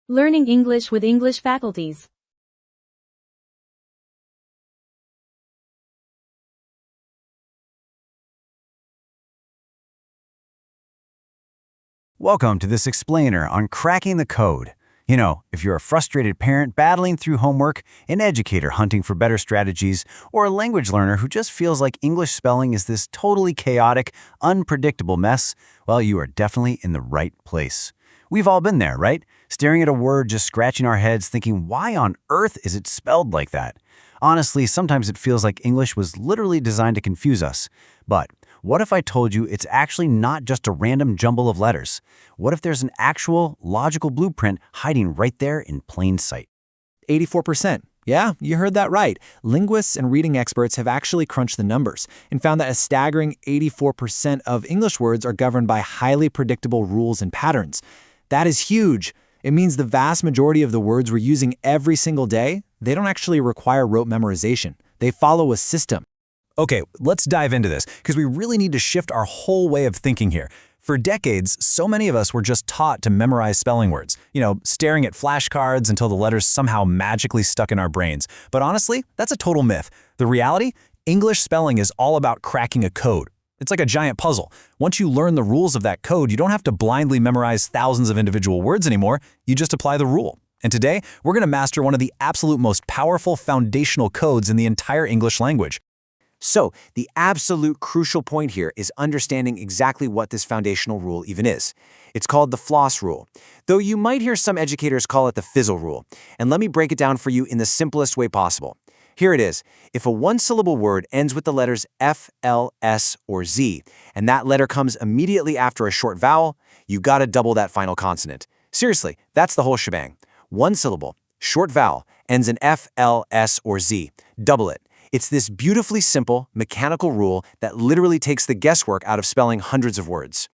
Learning English with English Faculties. Welcome to this explainer on cracking the code. You know, if you're a frustrated parent battling through homework, an educator hunting for better strategies, or a language learner who just feels like English spelling is this totally chaotic, unpredictable mess, well, you are definitely in the right place. We've all been there, right? Staring at a word, just scratching our heads, thinking, why on earth is it spelled like that? Honestly, sometimes it feels like English was literally designed to confuse us. But what if I told you it's actually not just a random jumble of letters? What if there's an actual, logical blueprint hiding right there in plain sight? 84%. Yeah, you heard that right. Linguists and reading experts have actually crunched the numbers and found that a staggering 84% of English words are governed by highly predictable rules and patterns. That is huge. It means the vast majority of the words we're using every single day, they don't actually require rote memorization. They follow a system. Okay, let's dive into this, because we really need to shift our whole way of thinking here. For decades, so many of us were just taught to memorize spelling words, staring at flashcards until the letters somehow magically stuck in our brains. But honestly, that's a total myth. The reality? English spelling is all about cracking a code. It's like a giant puzzle. Once you learn the rules of that code, you don't have to blindly memorize thousands of individual words anymore. You just apply the rule. And today, we're going to master one of the absolute most powerful foundational codes in the entire English language. So, the absolute crucial point here is understanding exactly what this foundational rule even is. It's called the Floss Rule, though you might hear some educators call it the Fizzle Rule. And let me break it down for you in the simplest way possible. Here it is. If a one-syllable word ends with the letters F, L, S, or Z, and that letter comes immediately after a short vowel, you gotta double that final consonant. Seriously, that's the whole shebang. One syllable, short vowel, ends in F, L, S, or Z. Double it. It's this beautifully simple, mechanical rule that literally takes the guesswork out of spelling hundreds of words.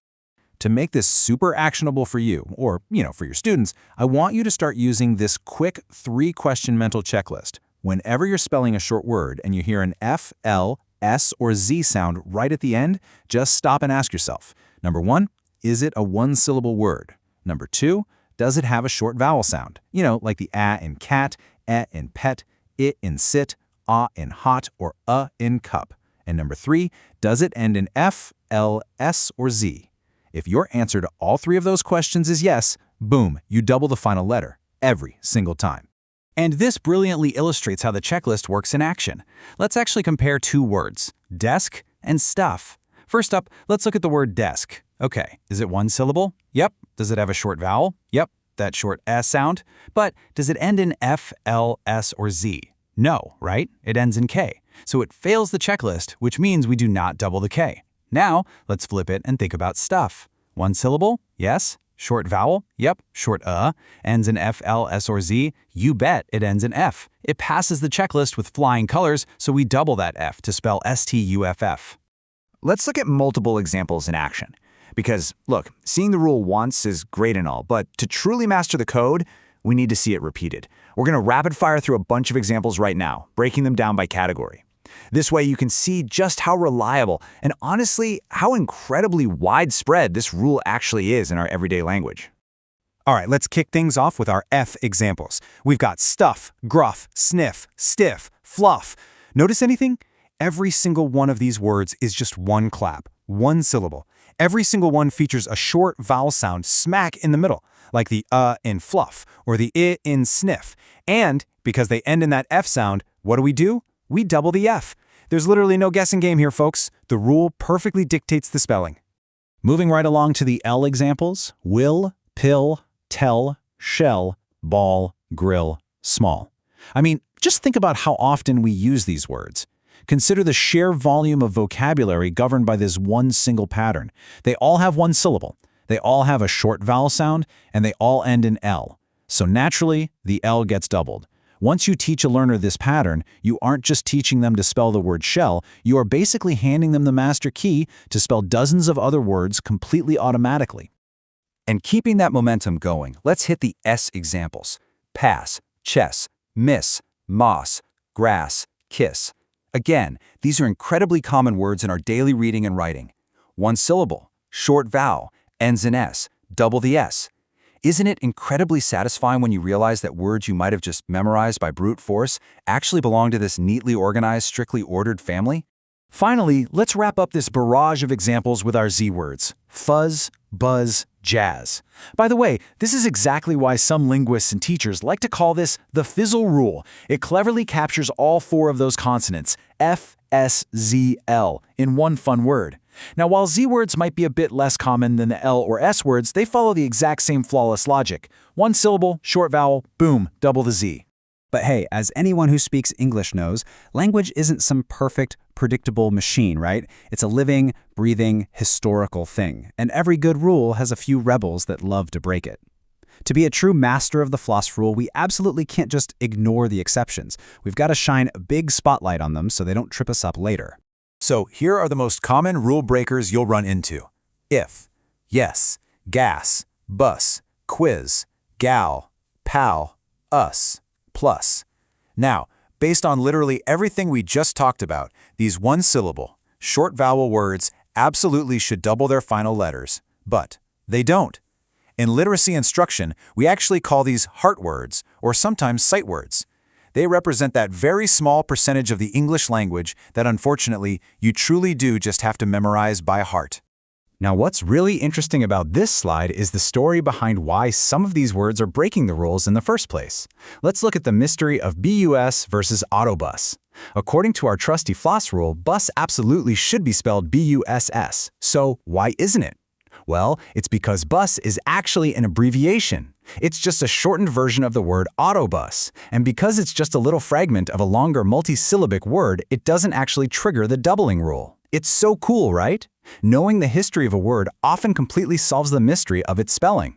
To make this super actionable for you, or, for your students, I want you to start using this quick 3-question mental checklist. Whenever you're spelling a short word and you hear an F, L, S, or Z sound right at the end, just stop and ask yourself. Number 1, is it a one-syllable word? Number 2, does it have a short vowel sound? Like the A in cat, E in pet, I in sit, A in hot, or in cup. And number 3, does it end in F, L, S, or Z? If your answer to all 3 of those questions is yes, boom, you double the final letter every single time. And this brilliantly illustrates how the checklist works in action. Let's actually compare 2 words, desk and stuff. First up, let's look at the word desk. Okay, is it one syllable? Yep. Does it have a short vowel? Yep, that short S sound. But does it end in F, L, S, or Z? No, right? It ends in K. So it fails the checklist, which means we do not double the K. Now, let's flip it and think about stuff. One syllable? Yes. Short vowel? Yep. Short ends in F, L, S, or Z? You bet it ends in F. It passes the checklist with flying colors, so we double that F to spell S-T-U-F-F. Let's look at multiple examples in action. Because, look, seeing the rule once is great and all, but to truly master the code, we need to see it repeated. We're going to rapid fire through a bunch of examples right now, breaking them down by category. This way you can see just how reliable and honestly how incredibly widespread this rule actually is in our everyday language. All right, let's kick things off with our F examples. We've got stuff, gruff, sniff, stiff, fluff. Notice anything? Every single one of these words is just one clap, one syllable. Every single one features a short vowel sound smack in the middle, like the in fluff or the I in sniff. And because they end in that F sound, what do? We double the F. There's literally no guessing game here, folks. The rule perfectly dictates the spelling. Moving right along to the L examples, will, pill, tell, shell, ball, grill, small. I mean, just think about how often we use these words. Consider the sheer volume of vocabulary governed by this one single pattern. They all have one syllable. They all have a short vowel sound, and they all end in L. So naturally, the L gets doubled. Once you teach a learner this pattern, you aren't just teaching them to spell the word shell, you are basically handing them the master key to spell dozens of other words completely automatically. And keeping that momentum going, let's hit the S examples. Pass, chess, miss, moss, grass, kiss. Again, these are incredibly common words in our daily reading and writing. One syllable, short vowel, ends in S, double the S. Isn't it incredibly satisfying when you realize that words you might have just memorized by brute force actually belong to this neatly organized, strictly ordered family? Finally, let's wrap up this barrage of examples with our Z words: fuzz, buzz, jazz. By the way, this is exactly why some linguists and teachers like to call this the fizzle rule. It cleverly captures all four of those consonants, F, S, Z, L, in one fun word. Now, while Z words might be a bit less common than the L or S words, they follow the exact same flawless logic. One syllable, short vowel, boom, double the Z. But hey, as anyone who speaks English knows, language isn't some perfect, predictable machine, right? It's a living, breathing, historical thing, and every good rule has a few rebels that love to break it. To be a true master of the Floss Rule, we absolutely can't just ignore the exceptions. We've got to shine a big spotlight on them so they don't trip us up later. So here are the most common rule breakers you'll run into: if, yes, gas, bus, quiz, gal, pal, us, plus. Now, based on literally everything we just talked about, these one-syllable, short vowel words absolutely should double their final letters, but they don't. In literacy instruction, we actually call these heart words, or sometimes sight words. They represent that very small percentage of the English language that, unfortunately, you truly do just have to memorize by heart. Now, what's really interesting about this slide is the story behind why some of these words are breaking the rules in the first place. Let's look at the mystery of bus versus autobus. According to our trusty Floss rule, bus absolutely should be spelled buss. So why isn't it? Well, it's because bus is actually an abbreviation. It's just a shortened version of the word autobus, and because it's just a little fragment of a longer multisyllabic word, it doesn't actually trigger the doubling rule. It's so cool, right? Knowing the history of a word often completely solves the mystery of its spelling.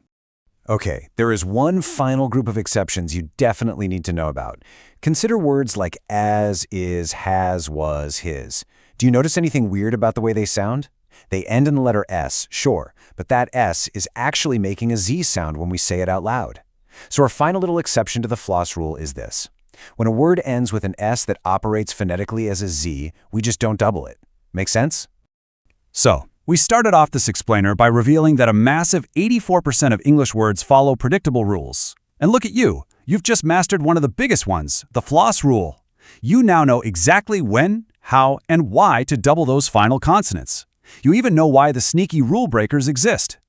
Okay, there is one final group of exceptions you definitely need to know about. Consider words like as, is, has, was, his. Do you notice anything weird about the way they sound? They end in the letter S, sure, but that S is actually making a Z sound when we say it out loud. So our final little exception to the Floss rule is this. When a word ends with an S that operates phonetically as a Z, we just don't double it. Make sense? So, we started off this explainer by revealing that a massive 84% of English words follow predictable rules. And look at you, you've just mastered one of the biggest ones, the Floss rule. You now know exactly when, how, and why to double those final consonants. You even know why the sneaky rule breakers exist.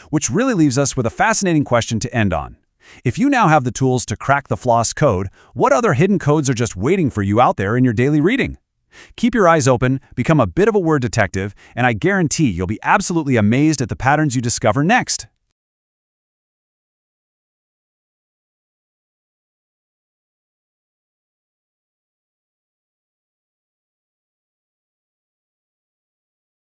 Which really leaves us with a fascinating question to end on. If you now have the tools to crack the Floss code, what other hidden codes are just waiting for you out there in your daily reading? Keep your eyes open, become a bit of a word detective, and I guarantee you'll be absolutely amazed at the patterns you discover next.